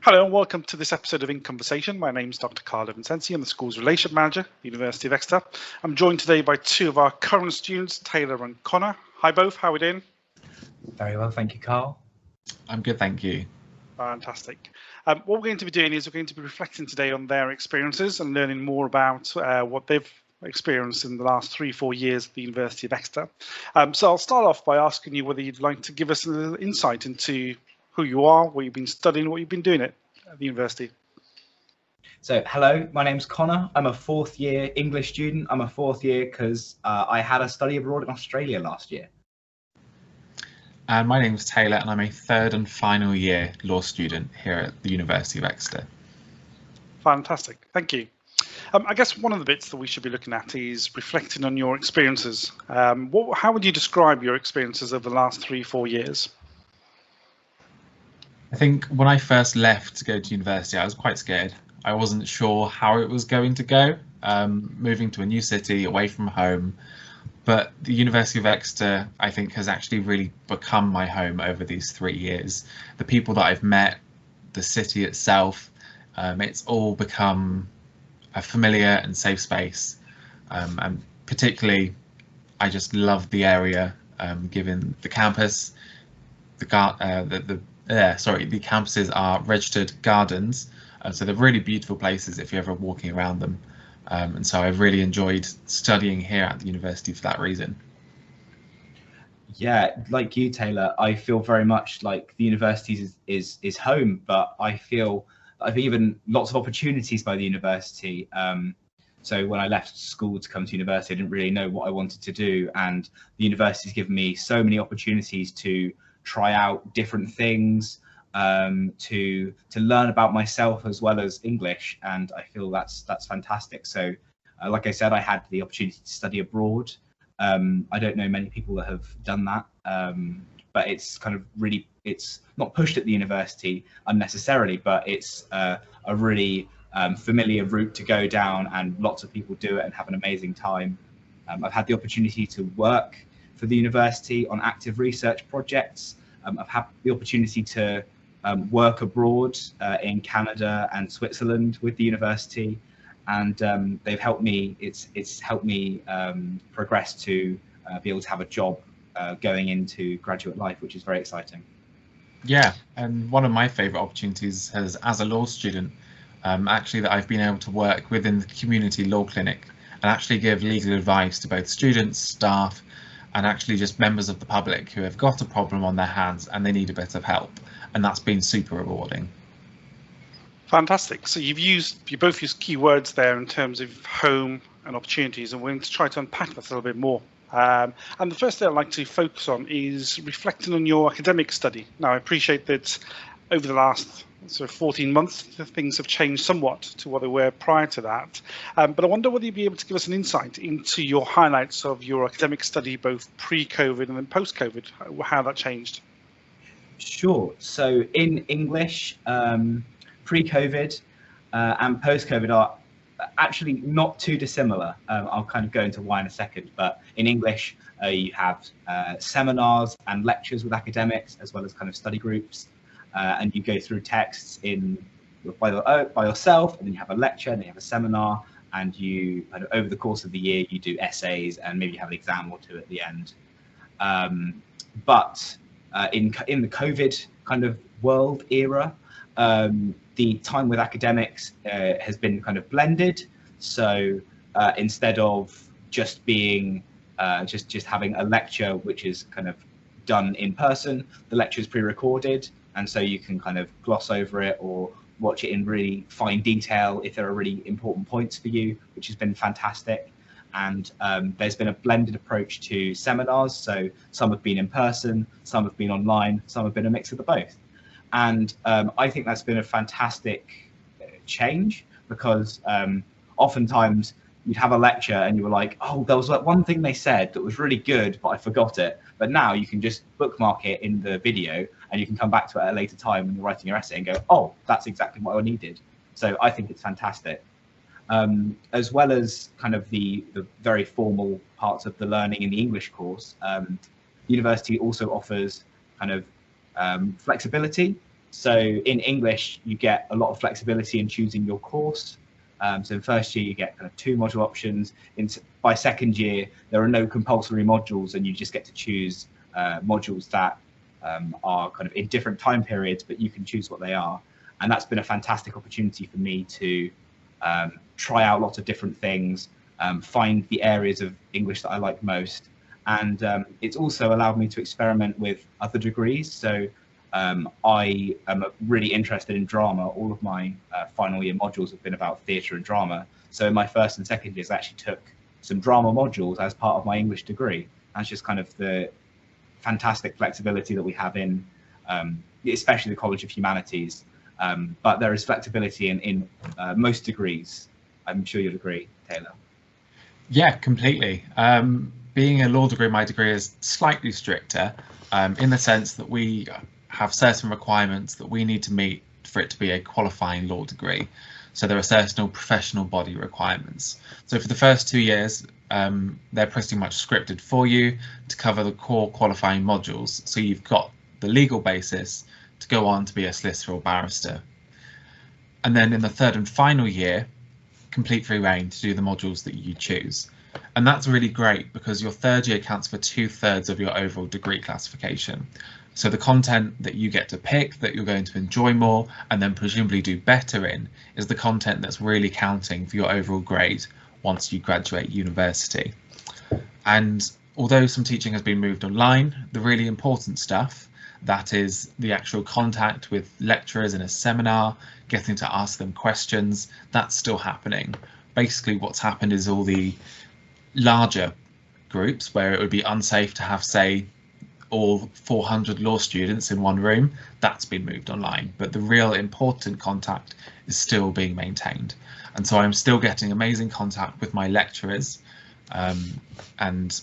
Hello and welcome to this episode of In Conversation. My name is Dr. Karl. I'm the School's Relationship Manager at the University of Exeter. I'm joined today by two of our current students, Taylor and Connor. Hi both, how are we doing? Very well, thank you, Karl. I'm good, thank you. Fantastic. What we're going to be doing is we're going to be reflecting today on their experiences and learning more about what they've experienced in the last 3-4 years at the University of Exeter. So I'll start off by asking you whether you'd like to give us a little insight into who you are, what you've been studying, what you've been doing at the university. So, hello, my name's Connor. I'm a fourth year English student. I'm a fourth year because I had a study abroad in Australia last year. And my name's Taylor, and I'm a third and final year law student here at the University of Exeter. Fantastic, thank you. I guess one of the bits that we should be looking at is reflecting on your experiences. How would you describe your experiences over the last 3-4 years? I think when I first left to go to university, I was quite scared. I wasn't sure how it was going to go, moving to a new city, away from home. But the University of Exeter, I think, has actually really become my home over these 3 years. The people that I've met, the city itself, it's all become a familiar and safe space. And particularly, I just love the area, given the campus, the campuses are registered gardens, so they're really beautiful places if you're ever walking around them. And so I've really enjoyed studying here at the university for that reason. Yeah, like you, Taylor, I feel very much like the university is home, but I feel I've given lots of opportunities by the university. So when I left school to come to university, I didn't really know what I wanted to do, and the university's given me so many opportunities to try out different things, to learn about myself as well as English, and I feel that's fantastic. So like I said, I had the opportunity to study abroad. I don't know many people that have done that, but it's kind of really, it's not pushed at the university unnecessarily, but it's a really familiar route to go down, and lots of people do it and have an amazing time. I've had the opportunity to work for the university on active research projects. I've had the opportunity to work abroad in Canada and Switzerland with the university, and they've helped me. It's helped me progress to be able to have a job going into graduate life, which is very exciting. Yeah, and one of my favourite opportunities has, as a law student, actually that I've been able to work within the community law clinic and actually give legal advice to both students, staff, and actually just members of the public who have got a problem on their hands and they need a bit of help, and that's been super rewarding. Fantastic. So you both used key words there in terms of home and opportunities, and we're going to try to unpack that a little bit more. And the first thing I'd like to focus on is reflecting on your academic study. Now, I appreciate that over the last 14 months, things have changed somewhat to what they were prior to that. But I wonder whether you'd be able to give us an insight into your highlights of your academic study, both pre-COVID and then post-COVID, how that changed. Sure. So in English, pre-COVID and post-COVID are actually not too dissimilar. I'll kind of go into why in a second, but in English, you have seminars and lectures with academics, as well as kind of study groups. And you go through texts by yourself, and then you have a lecture, and then you have a seminar, and you over the course of the year you do essays, and maybe you have an exam or two at the end. But in the COVID kind of world era, the time with academics has been kind of blended. So instead of just being just having a lecture which is kind of done in person, the lecture is pre-recorded, and so you can kind of gloss over it or watch it in really fine detail if there are really important points for you, which has been fantastic. And there's been a blended approach to seminars, so some have been in person, some have been online, some have been a mix of the both. And I think that's been a fantastic change, because oftentimes you'd have a lecture and you were like, oh, there was like one thing they said that was really good, but I forgot it. But now you can just bookmark it in the video, and you can come back to it at a later time when you're writing your essay and go, oh, that's exactly what I needed. So I think it's fantastic. As well as kind of the very formal parts of the learning in the English course, the university also offers kind of flexibility. So in English, you get a lot of flexibility in choosing your course. So in first year, you get kind of 2 module options. By second year, there are no compulsory modules, and you just get to choose modules that are kind of in different time periods, but you can choose what they are. And that's been a fantastic opportunity for me to try out lots of different things, find the areas of English that I like most. And it's also allowed me to experiment with other degrees. So I am really interested in drama. All of my final year modules have been about theatre and drama. So in my first and second years, I actually took some drama modules as part of my English degree. That's just kind of the fantastic flexibility that we have in, especially the College of Humanities. But there is flexibility in most degrees. I'm sure you'd agree, Taylor. Yeah, completely. Being a law degree, my degree is slightly stricter in the sense that we have certain requirements that we need to meet for it to be a qualifying law degree. So there are certain professional body requirements. So for the first 2 years, they're pretty much scripted for you to cover the core qualifying modules. So you've got the legal basis to go on to be a solicitor or barrister. And then in the third and final year, complete free reign to do the modules that you choose. And that's really great because your third year counts for 2/3 of your overall degree classification. So the content that you get to pick, that you're going to enjoy more and then presumably do better in, is the content that's really counting for your overall grade once you graduate university. And although some teaching has been moved online, the really important stuff, that is the actual contact with lecturers in a seminar, getting to ask them questions, that's still happening. Basically what's happened is all the larger groups where it would be unsafe to have, say, all 400 law students in one room, that's been moved online, but the real important contact is still being maintained. And so I'm still getting amazing contact with my lecturers. And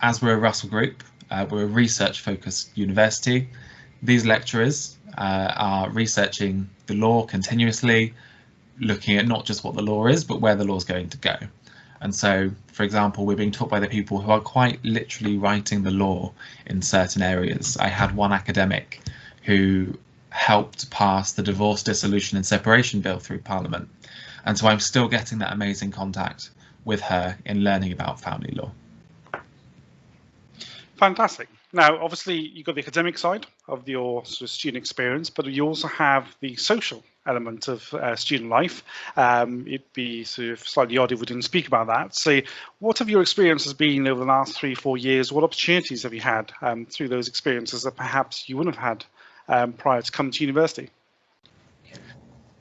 as we're a Russell Group, we're a research focused university. These lecturers are researching the law continuously, looking at not just what the law is, but where the law is going to go. And so, for example, we're being taught by the people who are quite literally writing the law in certain areas. I had one academic who helped pass the Divorce, Dissolution and Separation Bill through Parliament. And so I'm still getting that amazing contact with her in learning about family law. Fantastic. Now, obviously, you've got the academic side of your sort of student experience, but you also have the social element of student life. It'd be sort of slightly odd if we didn't speak about that. So what have your experiences been over the last 3-4 years? What opportunities have you had through those experiences that perhaps you wouldn't have had prior to coming to university?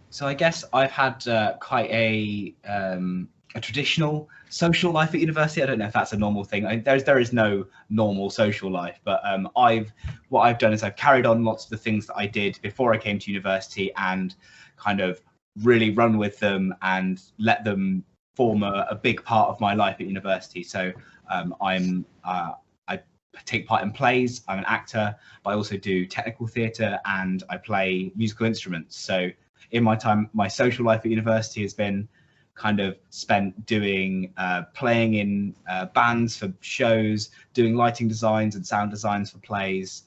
So I guess I've had quite a traditional social life at university. I don't know if that's a normal thing. There is no normal social life, but what I've done is I've carried on lots of the things that I did before I came to university and kind of really run with them and let them form a big part of my life at university. So I take part in plays, I'm an actor, but I also do technical theatre and I play musical instruments. So in my time, my social life at university has been kind of spent doing playing in bands for shows, doing lighting designs and sound designs for plays,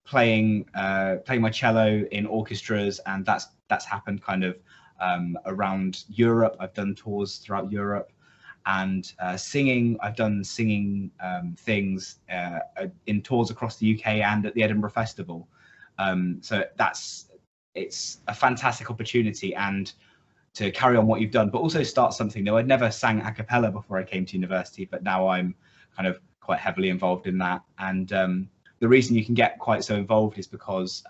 playing my cello in orchestras, and that's happened kind of around Europe. I've done tours throughout Europe, and singing. I've done singing things in tours across the UK and at the Edinburgh Festival. So it's a fantastic opportunity and to carry on what you've done, but also start something new. I'd never sang a cappella before I came to university, but now I'm kind of quite heavily involved in that. And the reason you can get quite so involved is because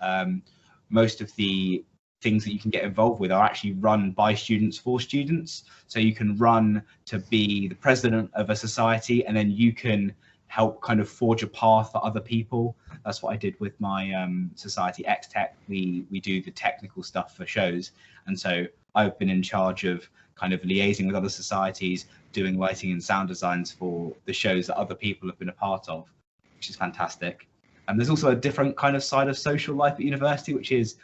most of the things that you can get involved with are actually run by students for students. So you can run to be the president of a society, and then you can help kind of forge a path for other people. That's what I did with my society, X-Tech. We do the technical stuff for shows. And so I've been in charge of kind of liaising with other societies, doing lighting and sound designs for the shows that other people have been a part of, which is fantastic. And there's also a different kind of side of social life at university, which is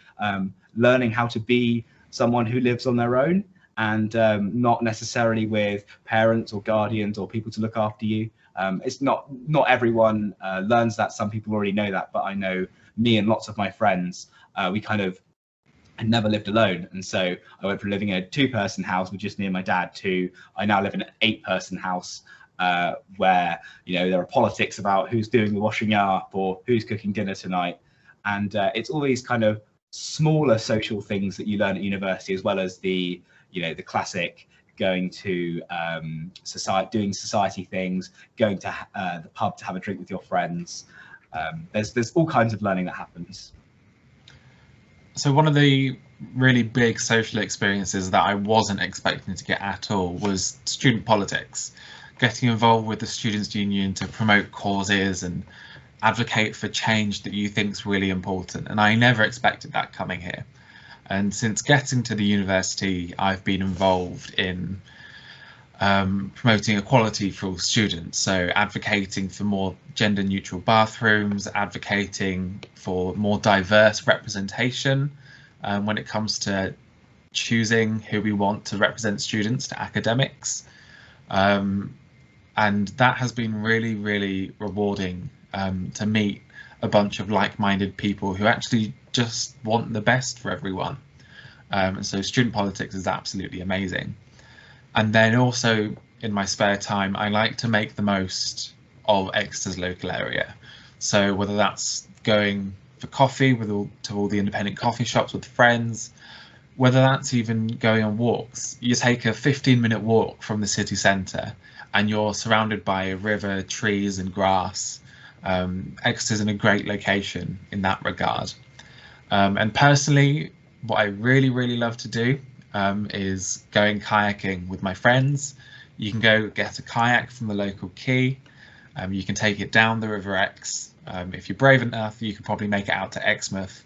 learning how to be someone who lives on their own and not necessarily with parents or guardians or people to look after you. It's not everyone learns that. Some people already know that, but I know me and lots of my friends, we kind of had never lived alone. And so I went from living in a 2-person house with just me and my dad to I now live in an 8-person house where, you know, there are politics about who's doing the washing up or who's cooking dinner tonight. And it's all these kind of smaller social things that you learn at university, as well as the, you know, the classic going to doing society things, going to the pub to have a drink with your friends. There's all kinds of learning that happens. So one of the really big social experiences that I wasn't expecting to get at all was student politics, getting involved with the Students' Union to promote causes and advocate for change that you think is really important. And I never expected that coming here. And since getting to the university, I've been involved in promoting equality for all students. So advocating for more gender neutral bathrooms, advocating for more diverse representation when it comes to choosing who we want to represent students to academics. And that has been really, really rewarding to meet a bunch of like-minded people who actually just want the best for everyone. And so student politics is absolutely amazing. And then also in my spare time, I like to make the most of Exeter's local area. So whether that's going for coffee to all the independent coffee shops with friends, whether that's even going on walks. You take a 15-minute walk from the city centre and you're surrounded by a river, trees and grass. Exeter's in a great location in that regard. And personally, what I really, really love to do is going kayaking with my friends. You can go get a kayak from the local quay. You can take it down the River Exe. If you're brave enough, you could probably make it out to Exmouth.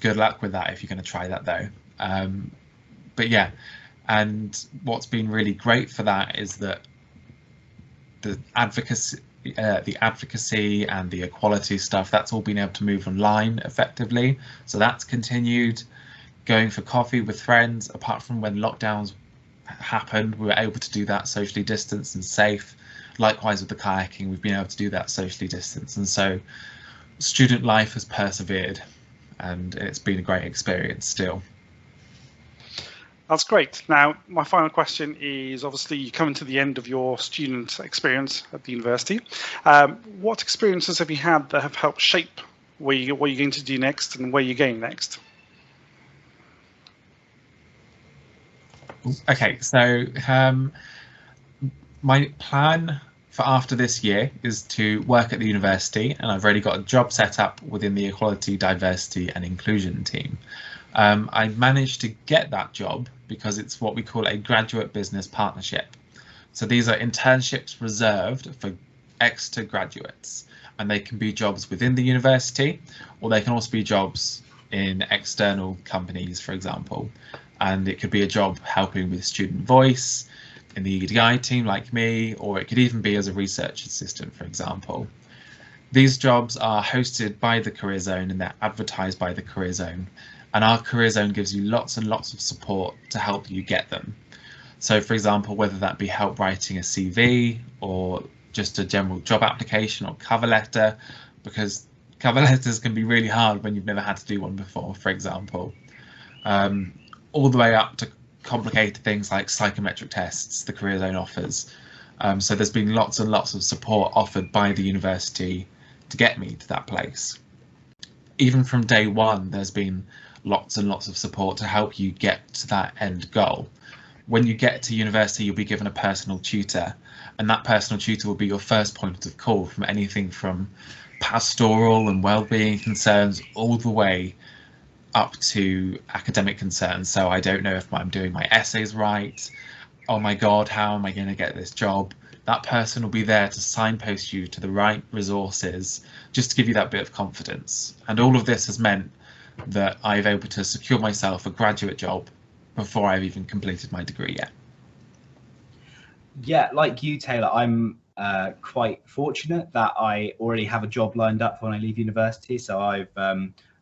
Good luck with that if you're going to try that though. But yeah, and what's been really great for that is that the advocacy and the equality stuff, that's all been able to move online effectively. So that's continued. Going for coffee with friends, apart from when lockdowns happened, we were able to do that socially distanced and safe. Likewise with the kayaking, we've been able to do that socially distanced. And so student life has persevered and it's been a great experience still. That's great. Now, my final question is, obviously, you're coming to the end of your student experience at the university. What experiences have you had that have helped shape what you're going to do next and where you're going next? Okay, so my plan for after this year is to work at the university, and I've already got a job set up within the Equality, Diversity and Inclusion team. I managed to get that job because it's what we call a graduate business partnership. So these are internships reserved for Exeter graduates, and they can be jobs within the university, or they can also be jobs in external companies, for example. And it could be a job helping with student voice in the EDI team like me, or it could even be as a research assistant, for example. These jobs are hosted by the Career Zone and they're advertised by the Career Zone. And our Career Zone gives you lots and lots of support to help you get them. So for example, whether that be help writing a CV or just a general job application or cover letter, because cover letters can be really hard when you've never had to do one before, for example. All the way up to complicated things like psychometric tests the Career Zone offers. So there's been lots and lots of support offered by the university to get me to that place. Even from day one, there's been lots and lots of support to help you get to that end goal. When you get to university, you'll be given a personal tutor, and that personal tutor will be your first point of call from anything from pastoral and well-being concerns all the way up to academic concerns. So I don't know if I'm doing my essays right. Oh my God, how am I going to get this job? That person will be there to signpost you to the right resources, just to give you that bit of confidence. And all of this has meant that I've able to secure myself a graduate job before I've even completed my degree yet. Yeah, like you, Taylor, I'm quite fortunate that I already have a job lined up when I leave university. So I've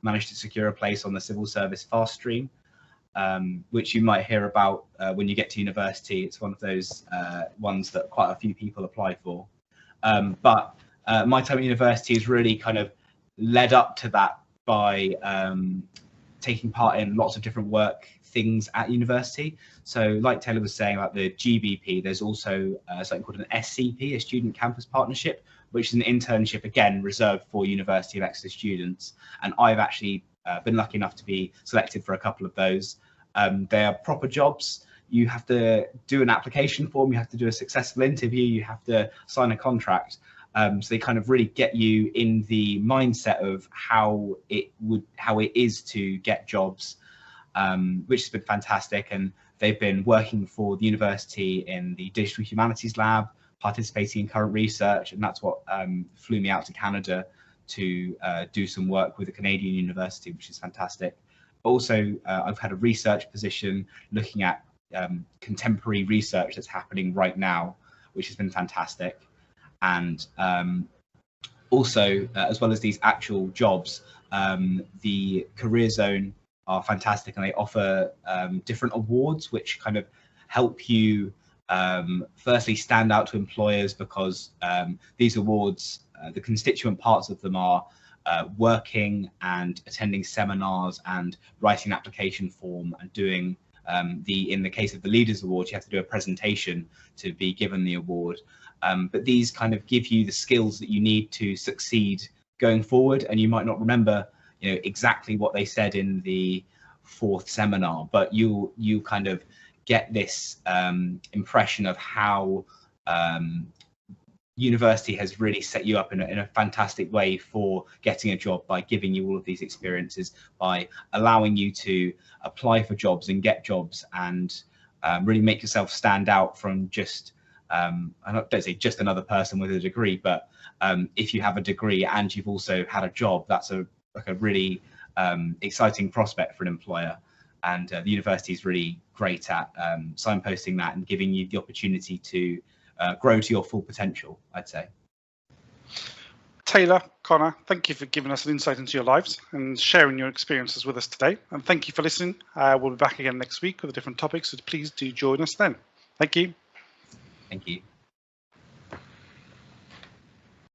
managed to secure a place on the civil service fast stream, which you might hear about when you get to university. It's one of those ones that quite a few people apply for. But my time at university has really kind of led up to that by taking part in lots of different work things at university. So like Taylor was saying about the GBP, there's also something called an SCP, a Student Campus Partnership, which is an internship, again, reserved for University of Exeter students. And I've actually been lucky enough to be selected for a couple of those. They are proper jobs. You have to do an application form, you have to do a successful interview, you have to sign a contract. So they kind of really get you in the mindset of how it is to get jobs, which has been fantastic. And they've been working for the university in the Digital Humanities Lab, participating in current research, and that's what flew me out to Canada to do some work with a Canadian university, which is fantastic. Also, I've had a research position looking at contemporary research that's happening right now, which has been fantastic. And also, as well as these actual jobs, the Career Zone are fantastic, and they offer different awards which kind of help you firstly stand out to employers, because these awards, the constituent parts of them are working and attending seminars and writing an application form and doing in the case of the Leaders Award, you have to do a presentation to be given the award. But these kind of give you the skills that you need to succeed going forward, and you might not remember, exactly what they said in the 4th seminar, but you kind of get this impression of how university has really set you up in a fantastic way for getting a job, by giving you all of these experiences, by allowing you to apply for jobs and get jobs, and really make yourself stand out from just, I don't say just another person with a degree, but if you have a degree and you've also had a job, that's a really exciting prospect for an employer. And the university is really great at signposting that and giving you the opportunity to grow to your full potential, I'd say. Taylor, Connor, thank you for giving us an insight into your lives and sharing your experiences with us today. And thank you for listening. We'll be back again next week with a different topic, so please do join us then. Thank you. Thank you.